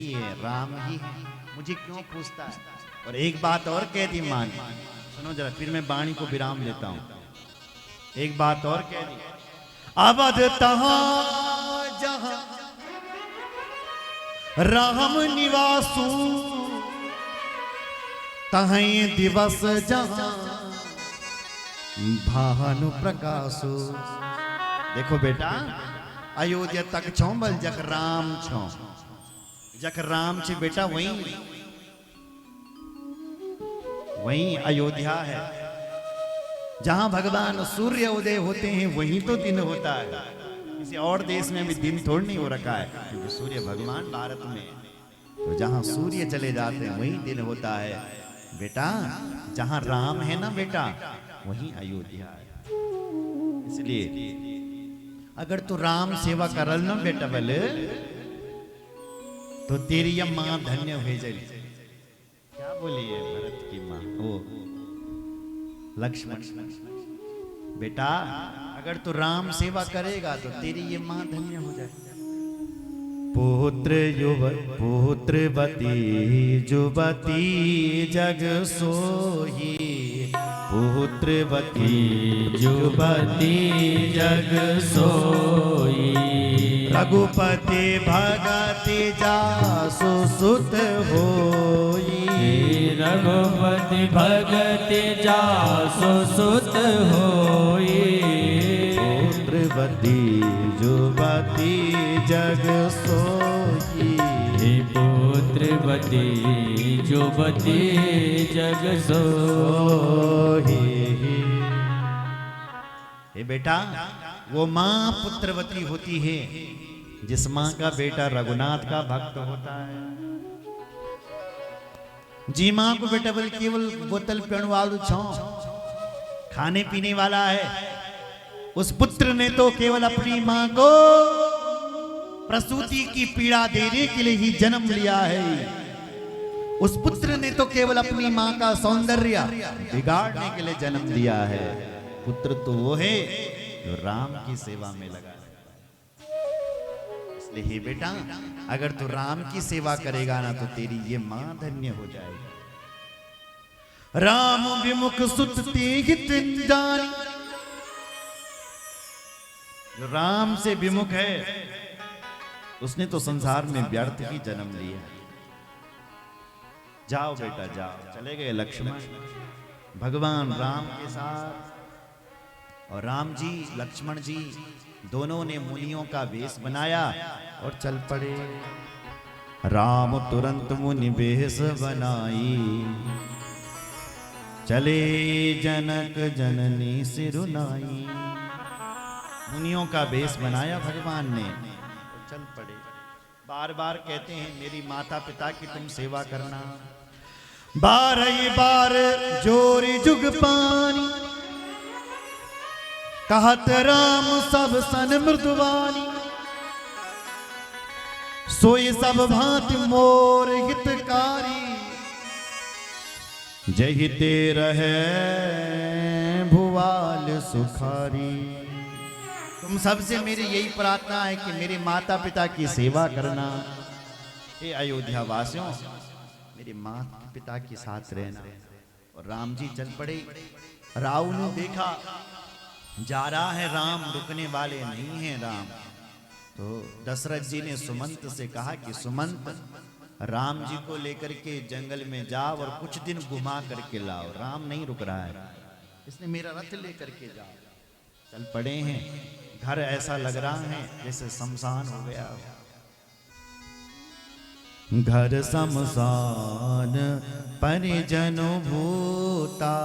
ये राम ही है, मुझे क्यों पूछता है। और एक बात और कह दी मान, सुनो जरा, फिर मैं वाणी को विराम लेता हूं। एक बात और कह दी, अवध तहां जहां राम निवासु, तहीं दिवस जहां भानु प्रकाशु। देखो बेटा, अयोध्या तक छो बल जक राम छो, जक राम छे बेटा वहीं अयोध्या है। जहां भगवान सूर्य उदय होते हैं वहीं तो दिन होता है। किसी और देश में भी दिन थोड़ी नहीं हो रखा है, क्योंकि सूर्य भगवान भारत में, तो जहां सूर्य चले जाते हैं वहीं दिन होता है बेटा। जहां राम है ना बेटा, वहीं अयोध्या है। इसलिए अगर तू राम सेवा करल ना बेटा बोले, तो तेरी ये मां धन्य हो जाएगी। क्या बोली है भरत की मां, ओ लक्ष्मण, बेटा अगर तू राम सेवा करेगा तो तेरी ये मां धन्य हो जाएगी। पुत्रवती जुवती जग सोही, पुत्रवती जुवती जग सोई। रघुपति भगति जासु सुत होई, रघुपति भगति जासु सुत होई। पुत्रवती जुवती जग सोई, पुत्रवती जुवती जग सोई। हे बेटा, वो माँ पुत्रवती होती है जिस माँ का बेटा रघुनाथ का भक्त होता है। जी माँ को बेटा बल केवल बोतल पीने वालू छो, खाने पीने वाला है। उस पुत्र ने तो केवल अपनी माँ को प्रसूति की पीड़ा देने के लिए ही जन्म लिया है। उस पुत्र ने तो केवल अपनी माँ का सौंदर्य बिगाड़ने के लिए जन्म लिया है। पुत्र तो वो है जो राम की सेवा में लगा है। इसलिए हे बेटा, अगर तू राम की सेवा करेगा ना तो तेरी ये मां धन्य हो जाएगी। राम विमुख सुत हित जानी, जो राम से विमुख है उसने तो संसार में व्यर्थ ही जन्म लिया। जाओ बेटा जाओ, चले गए लक्ष्मण भगवान राम के साथ। और राम जी लक्ष्मण जी दोनों ने मुनियों का वेश बनाया और चल पड़े। राम तुरंत मुनि वेश बनाई, चले जनक जननी सिरुनाई। मुनियों का वेश बनाया भगवान ने, चल पड़े। बार बार कहते हैं मेरी माता पिता की तुम सेवा करना। बार जोरी जुग पानी, कहत राम सब सन मृदुवानी। सोई सब भांति मोर हितकारी, जय हिते रहे भुवाल सुखारी। तुम सबसे मेरी यही प्रार्थना है कि मेरे माता पिता की सेवा करना। हे अयोध्या वासियों, मेरे माता पिता के साथ रहना। और राम जी चल पड़े। रावण ने देखा जा रहा है राम, रुकने वाले नहीं हैं राम। तो दशरथ जी ने सुमंत से कहा कि सुमंत, राम जी को लेकर के जंगल में जाओ और कुछ दिन घुमा करके लाओ। राम नहीं रुक रहा है, इसने मेरा रथ लेकर के जाओ। चल पड़े हैं। घर ऐसा लग रहा है जैसे शमशान हो गया। घर शमशान परिजन भूता,